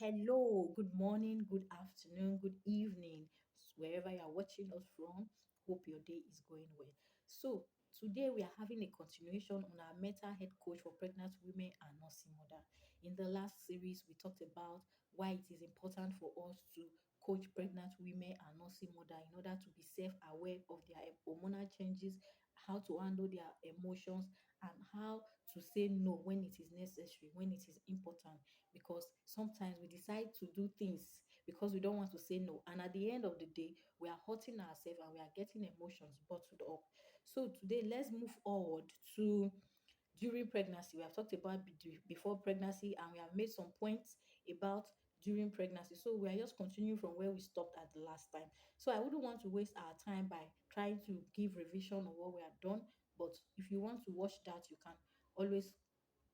Hello, good morning, good afternoon, good evening, wherever you are watching us from. Hope your day is going well. So, today we are having a continuation on our mental health coach for pregnant women and nursing mother. In the last series, we talked about why it is important for us to coach pregnant women and nursing mother in order to be self-aware of their hormonal changes, how to handle their emotions, and how to say no when it is necessary, when it is important, because sometimes we decide to do things because we don't want to say no, and at the end of the day we are hurting ourselves and we are getting emotions bottled up. So today let's move forward to during pregnancy. We have talked about before pregnancy, and we have made some points about during pregnancy, so we are just continuing from where we stopped at the last time. So I wouldn't want to waste our time by trying to give revision of what we have done, but if you want to watch that, you can always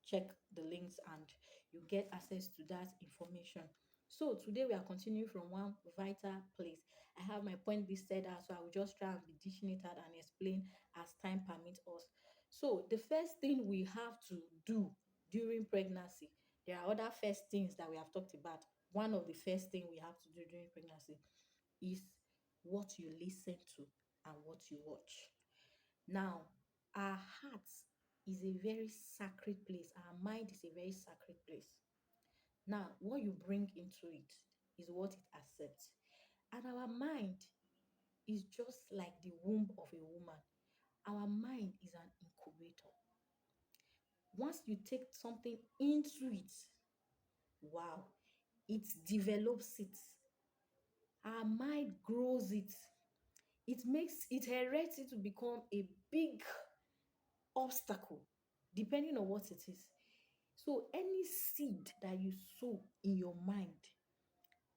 check the links and you get access to that information. So today we are continuing from one vital place. I have my point listed out, so I will just try and be dishing it out and explain as time permits us. So the first thing we have to do during pregnancy, there are other first things that we have talked about. One of the first thing we have to do during pregnancy is what you listen to and what you watch. Now, our heart is a very sacred place. Our mind is a very sacred place. Now, what you bring into it is what it accepts. And our mind is just like the womb of a woman. Our mind is an incubator. Once you take something into it, wow, it develops it. Our mind grows it. It erects it to become a big obstacle, depending on what it is. So any seed that you sow in your mind,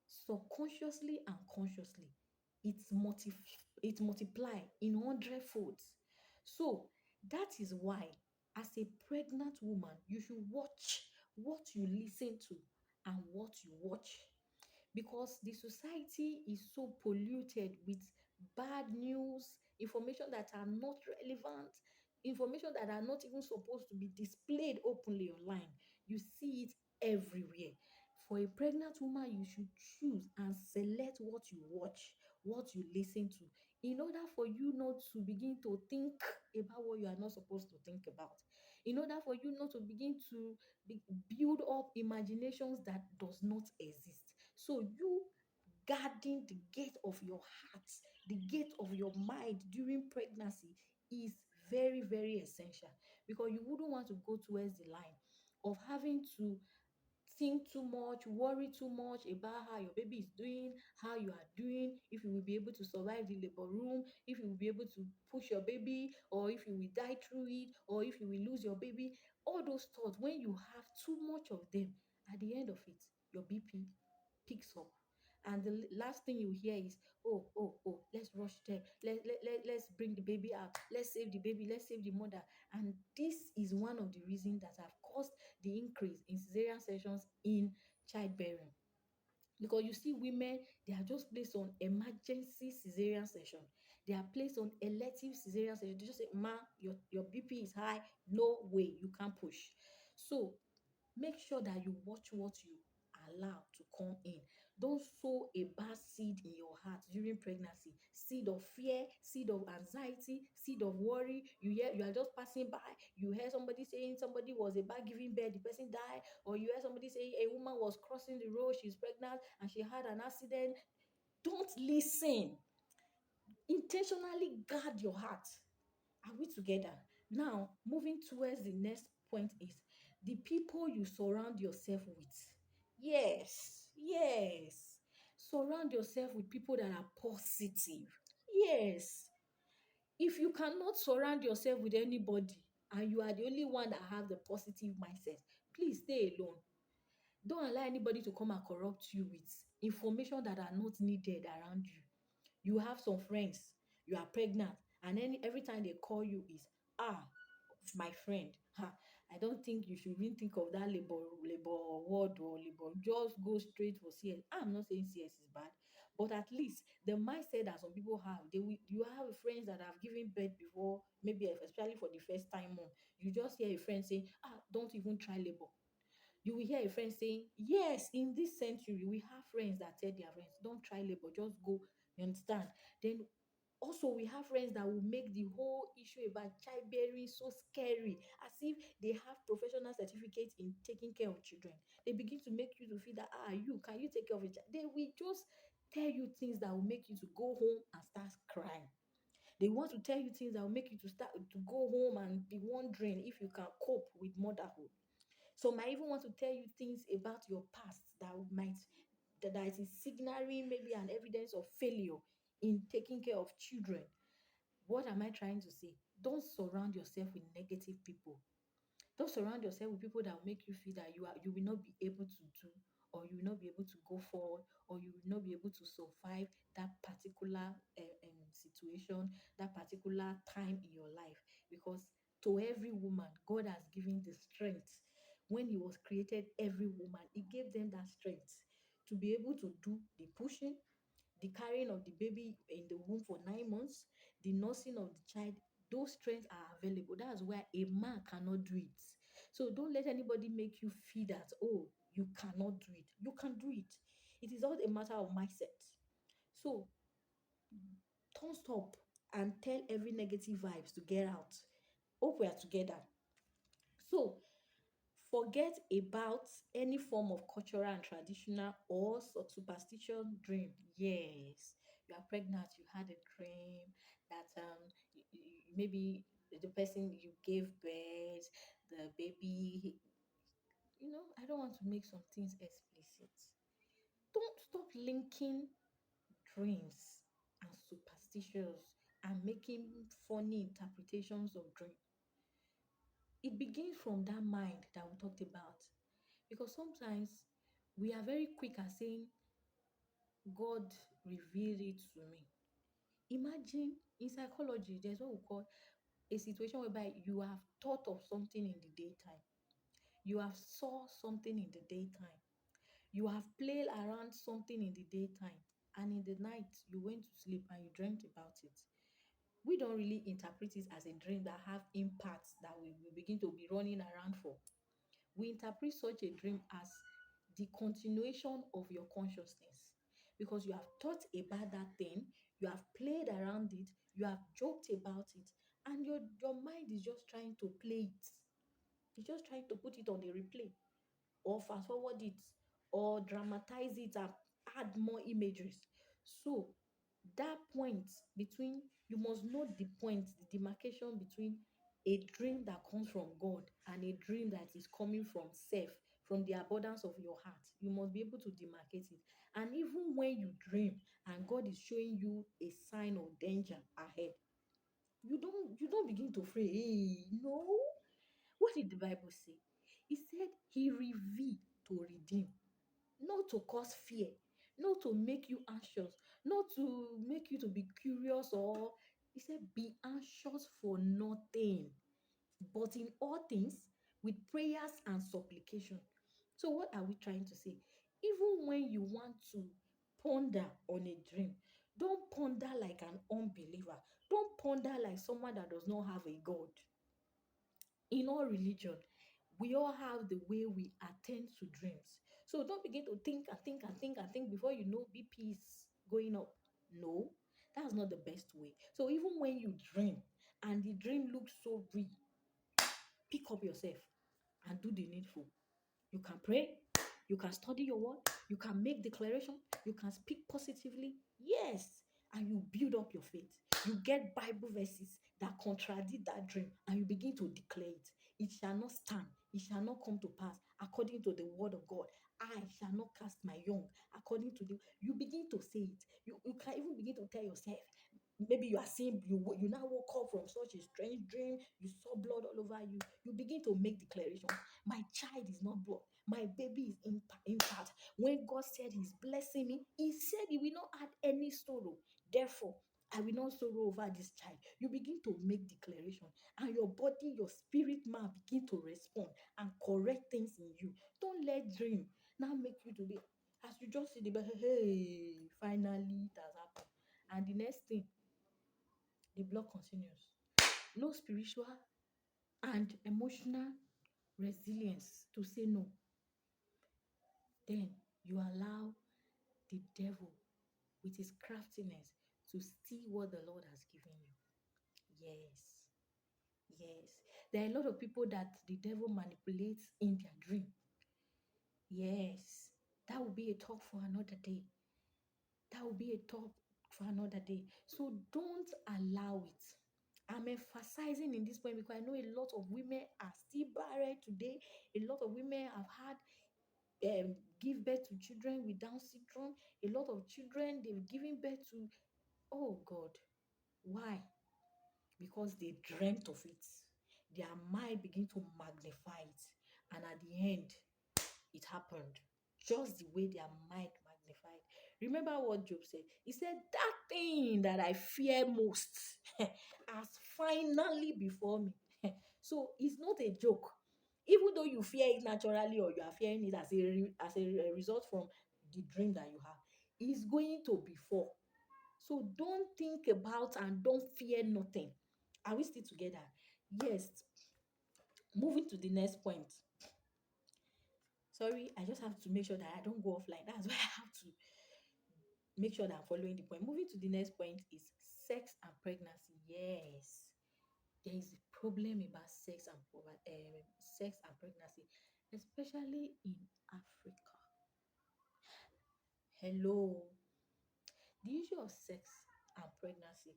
subconsciously and consciously, it multiply in 100 folds. So that is why, as a pregnant woman, you should watch what you listen to and what you watch, because the society is so polluted with bad news, information that are not relevant, information that are not even supposed to be displayed openly online. You see it everywhere. For a pregnant woman, you should choose and select what you watch, what you listen to, in order for you not to begin to think about what you are not supposed to think about, in order for you not to begin to build up imaginations that does not exist. So you guarding the gate of your heart, the gate of your mind during pregnancy is very, very essential, because you wouldn't want to go towards the line of having to think too much, worry too much about how your baby is doing, how you are doing, if you will be able to survive the labor room, if you will be able to push your baby, or if you will die through it, or if you will lose your baby. All those thoughts, when you have too much of them, at the end of it, your BP picks up. And the last thing you hear is, oh, let's rush there. Let's bring the baby out. Let's save the baby. Let's save the mother. And this is one of the reasons that have caused the increase in cesarean sections in childbearing. Because you see, women, they are just placed on emergency cesarean section. They are placed on elective cesarean section. They just say, ma, your BP is high. No way, you can't push. So make sure that you watch what you allow to come in. Don't sow a bad seed in your heart during pregnancy. Seed of fear, seed of anxiety, seed of worry. You are just passing by. You hear somebody saying somebody was about giving birth, the person died, or you hear somebody saying a woman was crossing the road, she's pregnant, and she had an accident. Don't listen. Intentionally guard your heart. Are we together? Now, moving towards the next point is the people you surround yourself with. Yes, yes. Surround yourself with people that are positive. Yes. If you cannot surround yourself with anybody and you are the only one that have the positive mindset, please stay alone. Don't allow anybody to come and corrupt you with information that are not needed around you. You have some friends, you are pregnant, and every time they call you is, my friend. I don't think you should even think of that labor word or labor. Just go straight for CS. I'm not saying CS is bad, but at least the mindset that some people have, you have friends that have given birth before, maybe especially for the first time mom. You just hear a friend say, don't even try labor. You will hear a friend saying, yes, in this century, we have friends that tell their friends, don't try labor, just go. You understand? Then also, we have friends that will make the whole issue about childbearing so scary, as if they have professional certificates in taking care of children. They begin to make you to feel that, you can you take care of a child? They will just tell you things that will make you to go home and start crying. They want to tell you things that will make you to start to go home and be wondering if you can cope with motherhood. Some might even want to tell you things about your past that is signaling maybe an evidence of failure in taking care of children. What am I trying to say? Don't surround yourself with negative people. Don't surround yourself with people that will make you feel that you will not be able to do, or you will not be able to go forward, or you will not be able to survive that particular situation, that particular time in your life. Because to every woman, God has given the strength. When He was created, every woman, He gave them that strength to be able to do the pushing, the carrying of the baby in the womb for 9 months, the nursing of the child. Those strengths are available. That's why a man cannot do it. So don't let anybody make you feel that, oh, you cannot do it. You can do it. It is all a matter of mindset. So don't stop and tell every negative vibes to get out. Hope we are together. So forget about any form of cultural and traditional or superstition dream. Yes, you are pregnant, you had a dream that maybe the person you gave birth, the baby, I don't want to make some things explicit. Don't stop linking dreams and superstitions and making funny interpretations of dream. It begins from that mind that we talked about. Because sometimes we are very quick at saying, God revealed it to me. Imagine in psychology, there's what we call a situation whereby you have thought of something in the daytime, you have saw something in the daytime, you have played around something in the daytime, and in the night you went to sleep and you dreamt about it. We don't really interpret it as a dream that have impacts that we will begin to be running around for. We interpret such a dream as the continuation of your consciousness, because you have thought about that thing, you have played around it, you have joked about it, and your mind is just trying to play it. It's just trying to put it on the replay, or fast forward it, or dramatize it and add more images. So that point between, you must know the point, the demarcation between a dream that comes from God and a dream that is coming from self, from the abundance of your heart. You must be able to demarcate it. And even when you dream and God is showing you a sign of danger ahead, you don't begin to pray. Hey, no. What did the Bible say? It said He revealed to redeem, not to cause fear, not to make you anxious, not to make you to be curious, or He said, be anxious for nothing, but in all things with prayers and supplication. So what are we trying to say? Even when you want to ponder on a dream, don't ponder like an unbeliever. Don't ponder like someone that does not have a God. In all religion, we all have the way we attend to dreams. So don't begin to think and think and think and think before you know BP is going up. No, that's not the best way. So even when you dream and the dream looks so real, pick up yourself and do the needful. You can pray, you can study your word, you can make declaration, you can speak positively. Yes, and you build up your faith. You get Bible verses that contradict that dream and you begin to declare it. It shall not stand, it shall not come to pass according to the word of God. I shall not cast my young according to the. You begin to say it. You can even begin to tell yourself. Maybe you are seeing, you now woke up from such a strange dream, you saw blood all over you. You begin to make declaration. My child is not blood, my baby is intact. When God said He's blessing me, He said He will not add any sorrow. Therefore, I will not sorrow over this child. You begin to make declaration, and your body, your spirit man begin to respond and correct things in you. Don't let dream now make you to be, as you just see the bed, hey, finally it has happened. And the next thing, the block continues. No spiritual and emotional resilience to say no. then you allow the devil with his craftiness to steal what the Lord has given you. Yes, yes. There are a lot of people that the devil manipulates in their dream. Yes, that will be a talk for another day. That will be a talk for another day. So don't allow it. I'm emphasizing in this point because I know a lot of women are still barren today. A lot of women have had give birth to children with Down syndrome. A lot of children they've given birth to. Oh God, why? Because they dreamt of it. Their mind begin to magnify it, and at the end, it happened just the way their mind magnified. Remember what Job said? He said, that thing that I fear most has finally before me. So it's not a joke. Even though you fear it naturally or you are fearing it as a result from the dream that you have, it's going to befall. So don't think about and don't fear nothing. Are we still together? Yes. Moving to the next point. Sorry, I just have to make sure that I don't go offline. That's why I have to make sure that I'm following the point. Moving to the next point is sex and pregnancy. Yes, there is a problem about sex and pregnancy, especially in Africa. Hello, the issue of sex and pregnancy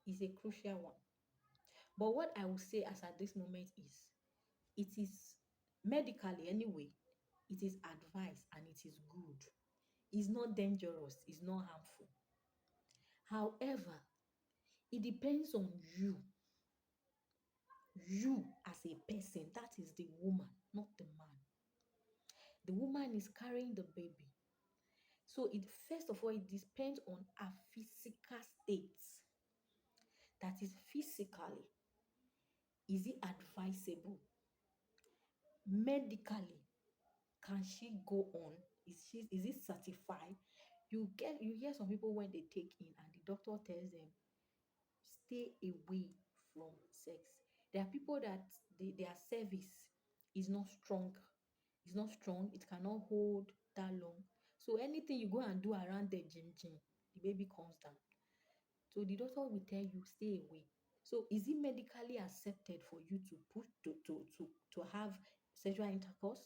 is a crucial one. But what I will say as at this moment is, it is medically anyway, it is advised and it is good. It's not dangerous, it's not harmful. However, it depends on you as a person. That is the woman, not the man. The woman is carrying the baby. So it first of all, it depends on her physical state. That is physically, is it advisable? Medically, can she go on? Is it certified? You hear some people when they take in and the doctor tells them stay away from sex. There are people that their cervix is not strong. It's not strong. It cannot hold that long. So anything you go and do around the gym, the baby comes down. So the doctor will tell you stay away. So is it medically accepted for you to put to have sexual intercourse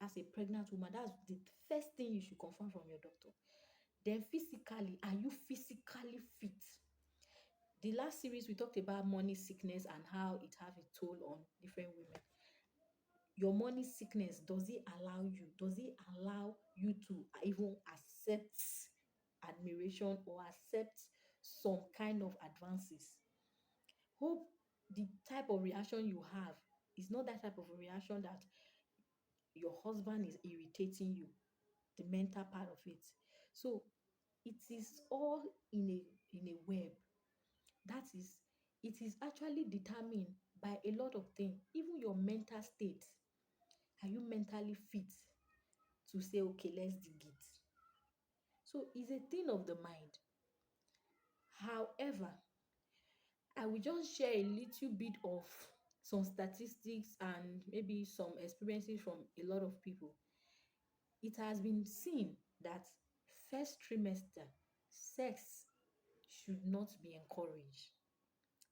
as a pregnant woman? That's the first thing you should confirm from your doctor. Then physically, are you physically fit? The last series we talked about money sickness and how it have a toll on different women. Your money sickness, does it allow you to even accept admiration or accept some kind of advances? Hope the type of reaction you have is not that type of reaction that your husband is irritating you, the mental part of it. So it is all in a web. That is, it is actually determined by a lot of things, even your mental state. Are you mentally fit to say, okay, let's dig it? So it's a thing of the mind. However, I will just share a little bit of some statistics and maybe some experiences from a lot of people. It has been seen that first trimester sex should not be encouraged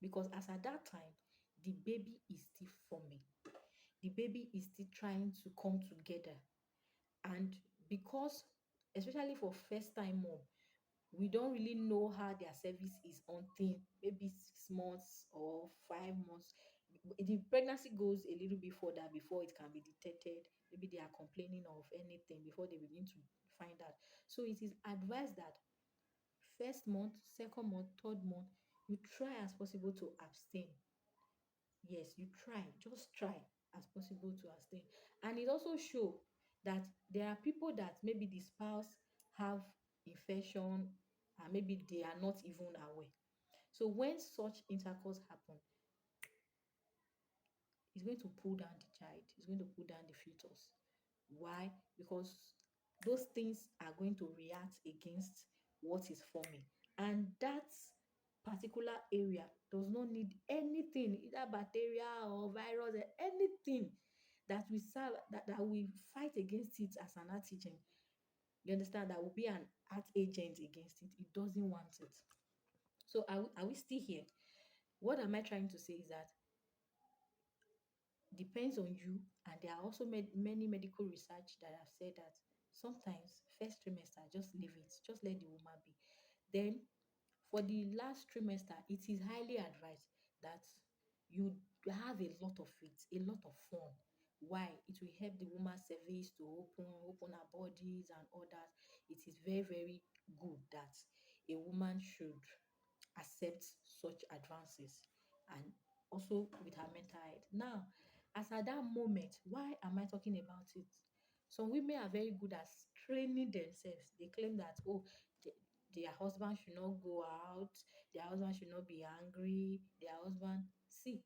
because as at that time the baby is still forming, the baby is still trying to come together. And because especially for first time mom, we don't really know how their service is until maybe 6 months or 5 months. The pregnancy goes a little bit further before it can be detected. Maybe they are complaining of anything before they begin to find out. So it is advised that first month, second month, third month, you try as possible to abstain. Yes, you try, just try as possible to abstain. And it also show that there are people that maybe the spouse have infection and maybe they are not even aware. So when such intercourse happen, it's going to pull down the child, it's going to pull down the fetus. Why? Because those things are going to react against what is forming. And that particular area does not need anything, either bacteria or virus or anything that we serve, that we fight against it as an antigen. You understand? That will be an art agent against it. It doesn't want it. So are we still here? What am I trying to say is that depends on you, and there are also many medical research that have said that sometimes first trimester, just leave it, just let the woman be. Then for the last trimester, it is highly advised that you have a lot of it, a lot of fun. Why? It will help the woman cervix to open her bodies and all that. It is very, very good that a woman should accept such advances, and also with her mental health. Now, as at that moment, why am I talking about it? Some women are very good at training themselves. They claim that, oh, their husband should not go out, their husband should not be angry, their husband. See,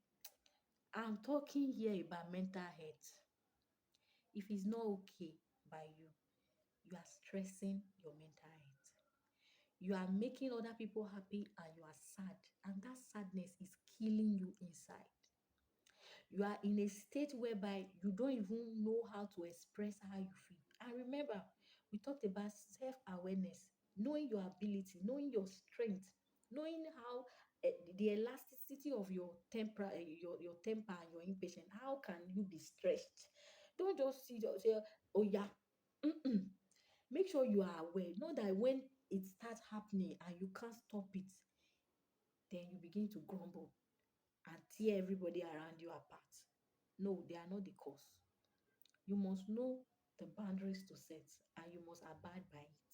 I'm talking here about mental health. If it's not okay by you, you are stressing your mental health. You are making other people happy and you are sad, and that sadness is killing you inside. You are in a state whereby you don't even know how to express how you feel. And remember, we talked about self-awareness, knowing your ability, knowing your strength, knowing how the elasticity of your temper, your temper and your impatience. How can you be stressed? Don't just say, oh yeah. Mm-mm. Make sure you are aware. Know that when it starts happening and you can't stop it, then you begin to grumble and tear everybody around you apart. No, they are not the cause. You must know the boundaries to set and you must abide by it.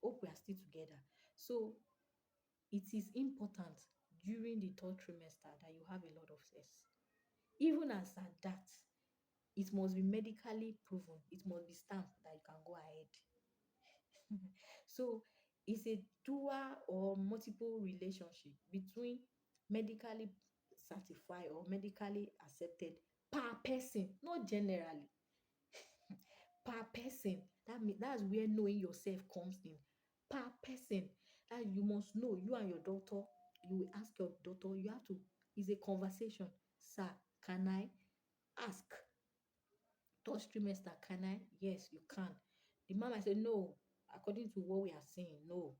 Hope we are still together. So it is important during the third trimester that you have a lot of sex. Even as at that, it must be medically proven. It must be stamped that you can go ahead. So it's a dual or multiple relationship between medically certified or medically accepted per person, not generally, per person. That's where knowing yourself comes in. Per person, that you must know. You and your doctor, you will ask your doctor. You have to. It's a conversation. Sir, can I ask? Third trimester, can I? Yes, you can. The man might say no. According to what we are saying, no.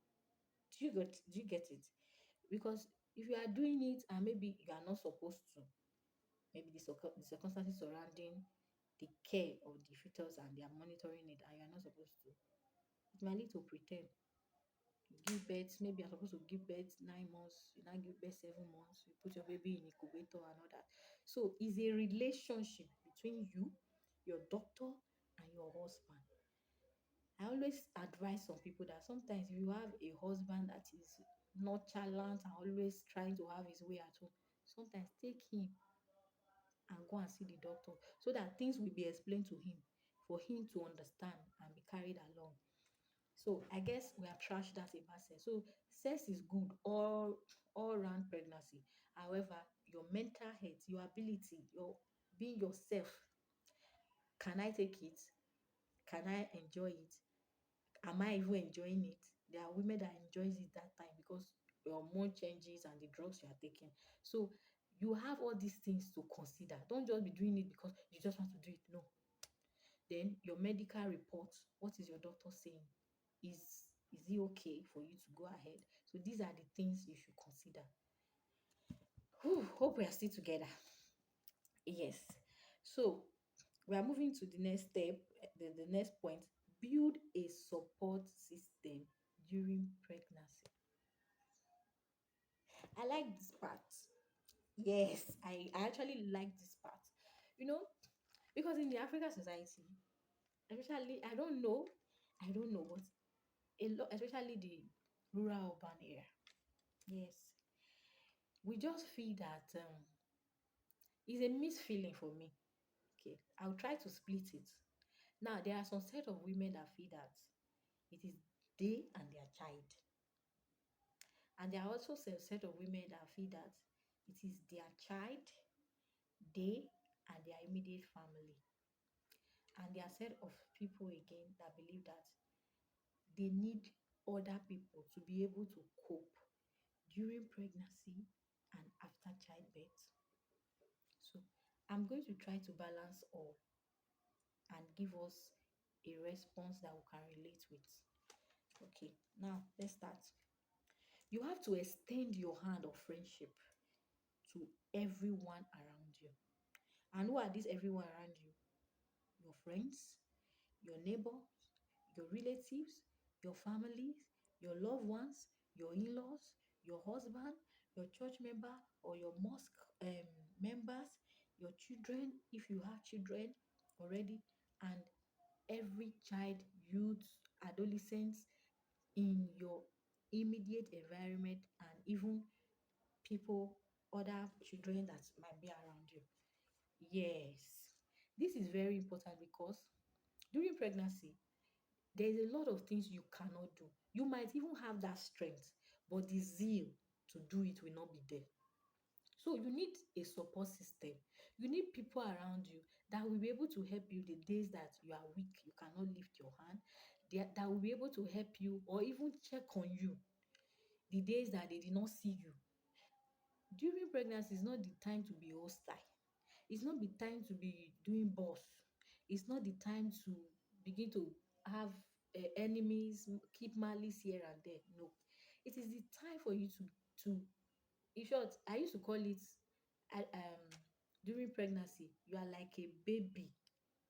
Do you get it? Because if you are doing it and maybe you are not supposed to, maybe the circumstances surrounding the care of the fetus and they are monitoring it and you are not supposed to, it might lead to pretend. You give birth, maybe you're supposed to give birth 9 months, you now give birth 7 months, you put your baby in incubator and all that. So it's a relationship between you, your doctor, and your husband. I always advise some people that sometimes if you have a husband that is nonchalant and always trying to have his way at home, sometimes take him and go and see the doctor so that things will be explained to him for him to understand and be carried along. So I guess we have trashed that about sex. So sex is good all around pregnancy. However, your mental health, your ability, your being yourself. Can I take it? Can I enjoy it? Am I even enjoying it? There are women that enjoys it that time because your hormone changes and the drugs you are taking. So you have all these things to consider. Don't just be doing it because you just want to do it. No. Then your medical report. What is your doctor saying? Is it okay for you to go ahead? So these are the things you should consider. Whew, hope we are still together. Yes. So we are moving to the next step, the next point. Build a support system during pregnancy. I like this part. Yes, I actually like this part. You know, because in the African society, especially, I don't know, but a lot, especially the rural urban area, yes, we just feel that it's a mixed feeling for me. Okay, I'll try to split it. Now, there are some set of women that feel that it is they and their child. And there are also some set of women that feel that it is their child, they, and their immediate family. And there are set of people again that believe that they need other people to be able to cope during pregnancy and after childbirth. So I'm going to try to balance all and give us a response that we can relate with. Okay, now let's start. You have to extend your hand of friendship to everyone around you. And who are these everyone around you? Your friends, your neighbors, your relatives, your families, your loved ones, your in laws, your husband, your church member or your mosque members, your children, if you have children already, and every child, youth, adolescents in your immediate environment, and even people, other children that might be around you. Yes, this is very important because during pregnancy, there's a lot of things you cannot do. You might even have that strength, but the zeal to do it will not be there. So you need a support system. You need people around you that will be able to help you the days that you are weak, you cannot lift your hand. That will be able to help you or even check on you the days that they did not see you. During pregnancy is not the time to be hostile. It's not the time to be doing boss. It's not the time to begin to have enemies, keep malice here and there. No, it is the time for you to. In short, I used to call it during pregnancy. You are like a baby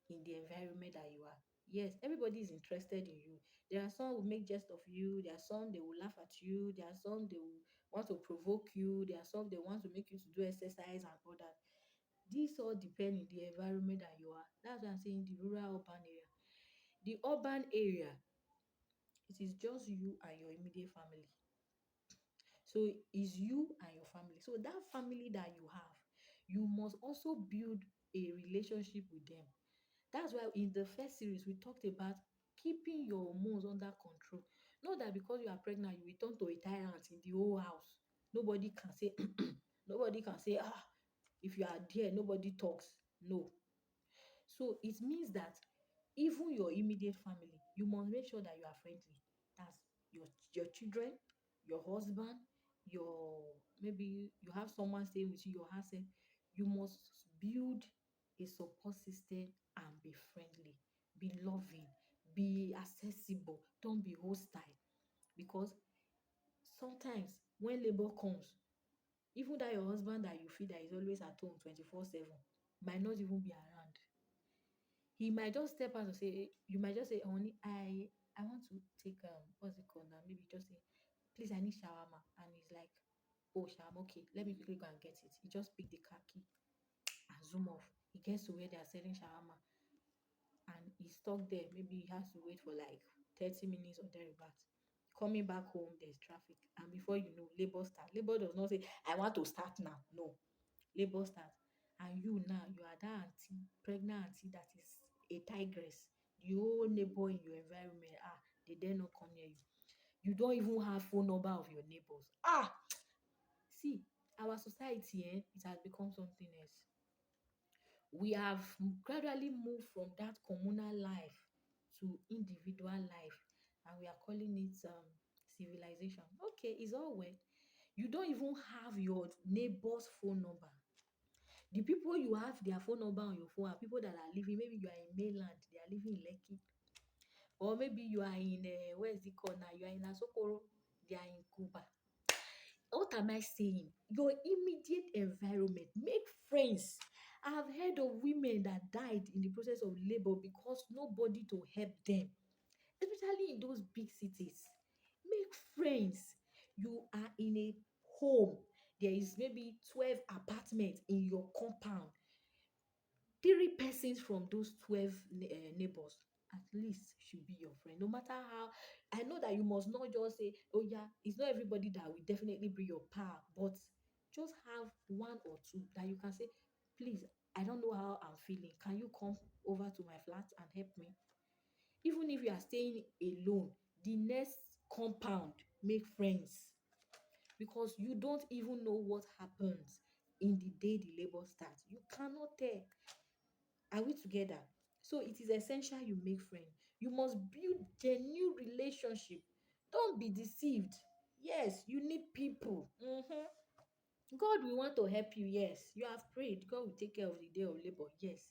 in the environment that you are. Yes, everybody is interested in you. There are some who make jest of you. There are some they will laugh at you. There are some they will want to provoke you. There are some they want to make you to do exercise and all that. This all depend in the environment that you are. That's why I'm saying the rural urban area. The urban area, it is just you and your immediate family. So it's you and your family. So that family that you have, you must also build a relationship with them. That's why in the first series we talked about keeping your hormones under control. Not that because you are pregnant, you return to a tyrant in the whole house. Nobody can say, nobody can say, if you are there, nobody talks. No, so it means that even your immediate family, you must make sure that you are friendly. That's your children, your husband, your maybe you have someone staying with you, your husband. You must build a support system and be friendly, be loving, be accessible. Don't be hostile because sometimes when labor comes, even that your husband that you feel that is always at home 24/7 might not even be around. He might just step out and say, you might just say, honey, I want to take what's it called now? Maybe just say, please, I need shawarma. And he's like, oh, shawarma, okay, let me quickly go and get it. He just pick the car key and zoom off. He gets to where they are selling shawarma and he's stuck there. Maybe he has to wait for like 30 minutes or thereabouts. Coming back home, there's traffic. And before you know, labor start. Labor does not say, I want to start now. No, labor start. And you now, you are that auntie, pregnant auntie that is a tigress. The whole neighbor in your environment, they dare not come near you. You don't even have phone number of your neighbors. See, our society, it has become something else. We have gradually moved from that communal life to individual life, and we are calling it civilization. Okay, it's all well. You don't even have your neighbor's phone number. The people you have their phone number on your phone are people that are living, maybe you are in mainland, they are living in Lekki, or maybe you are in where is it called now? You are in Asokoro, they are in Cuba. What am I saying? Your immediate environment, make friends. I have heard of women that died in the process of labor because nobody to help them, especially in those big cities. Make friends. You are in a home, there is maybe 12 apartments in your compound. 3 persons from those 12 neighbors at least should be your friend. No matter how, I know that you must not just say, oh yeah, it's not everybody that will definitely bring your power, but just have one or two that you can say, please, I don't know how I'm feeling. Can you come over to my flat and help me? Even if you are staying alone, the next compound, make friends because you don't even know what happens in the day the labor starts. You cannot tell. Are we together? So it is essential you make friends. You must build genuine relationship. Don't be deceived. Yes, you need people. God will want to help you, yes. You have prayed, God will take care of the day of labor, yes.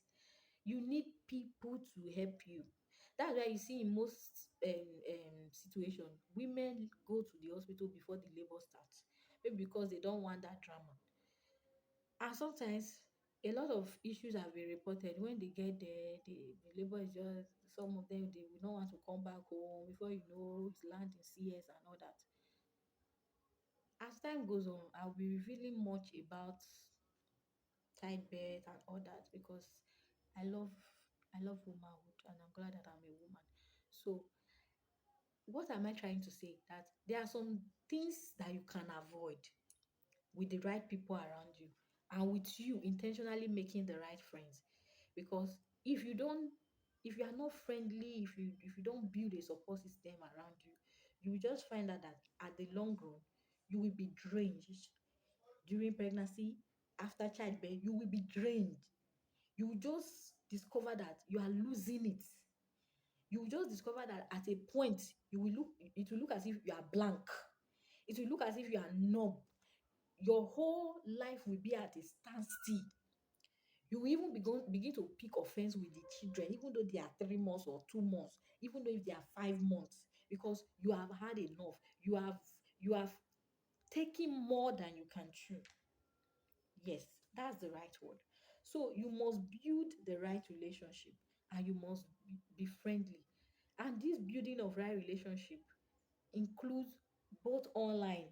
You need people to help you. That's why you see in most situation, women go to the hospital before the labor starts, maybe because they don't want that drama. And sometimes a lot of issues have been reported when they get there. The labor is just, some of them they will not want to come back home before you know it's land in CS and all that. As time goes on, I'll be revealing much about childbirth and all that because I love I love womanhood and I'm glad that I'm a woman. So what am I trying to say? That there are some things that you can avoid with the right people around you and with you intentionally making the right friends. Because if you are not friendly, if you don't build a support system around you, you will just find out that at the long run you will be drained during pregnancy, after childbirth, you will be drained. You will just discover that you are losing it. You will just discover that at a point it will look as if you are blank. It will look as if you are numb. Your whole life will be at a standstill. You will even begin to pick offense with the children, even though they are 3 months or 2 months, even though if they are 5 months, because you have had enough. You have taken more than you can chew. Yes, that's the right word. So you must build the right relationship and you must be friendly. And this building of right relationship includes both online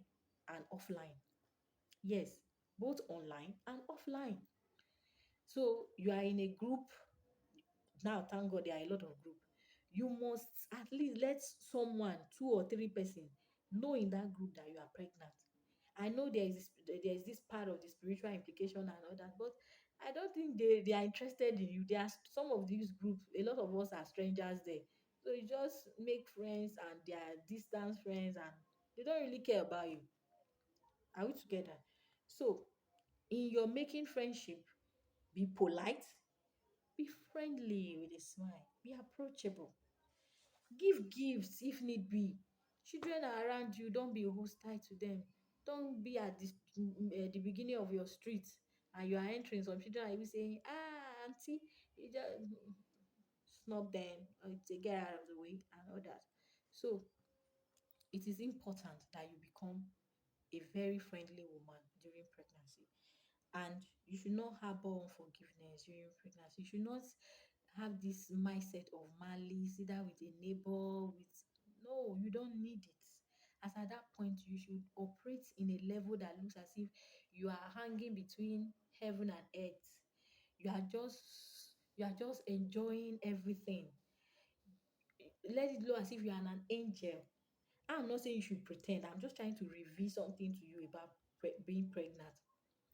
and offline. Yes, both online and offline. So you are in a group now, thank God there are a lot of group. You must at least let someone, 2 or 3 person, know in that group that you are pregnant. I know there is this part of the spiritual implication and all that, but I don't think they are interested in you. There are some of these groups, a lot of us are strangers there. So you just make friends and they are distance friends and they don't really care about you. Are we together? So in your making friendship, be polite, be friendly with a smile, be approachable, give gifts if need be. Children are around you, don't be hostile to them. Don't be at the beginning of your street and you are entering. Some children are even saying, ah, auntie, you just snub them or say, get out of the way and all that. So it is important that you become a very friendly woman during pregnancy. And you should not harbor unforgiveness during pregnancy. You should not have this mindset of malice, either with a neighbor, with no, you don't need it. As at that point, you should operate in a level that looks as if you are hanging between heaven and earth. You are just enjoying everything. Let it look as if you are an angel. I'm not saying you should pretend. I'm just trying to reveal something to you about being pregnant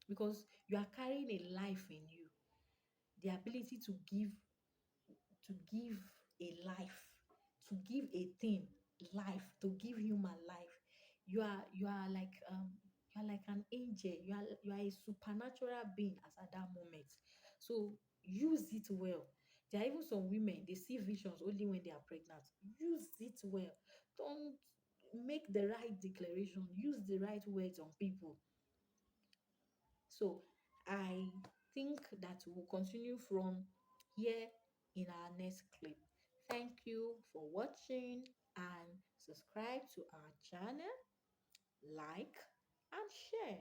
because you are carrying a life in you, the ability to give a life, to give a thing life, to give human life. You are like an angel. You are a supernatural being as at that moment. So use it well. There are even some women, they see visions only when they are pregnant. Use it well. Don't make the right declaration, use the right words on people. So I think that we'll continue from here in our next clip. Thank you for watching and subscribe to our channel, like and share.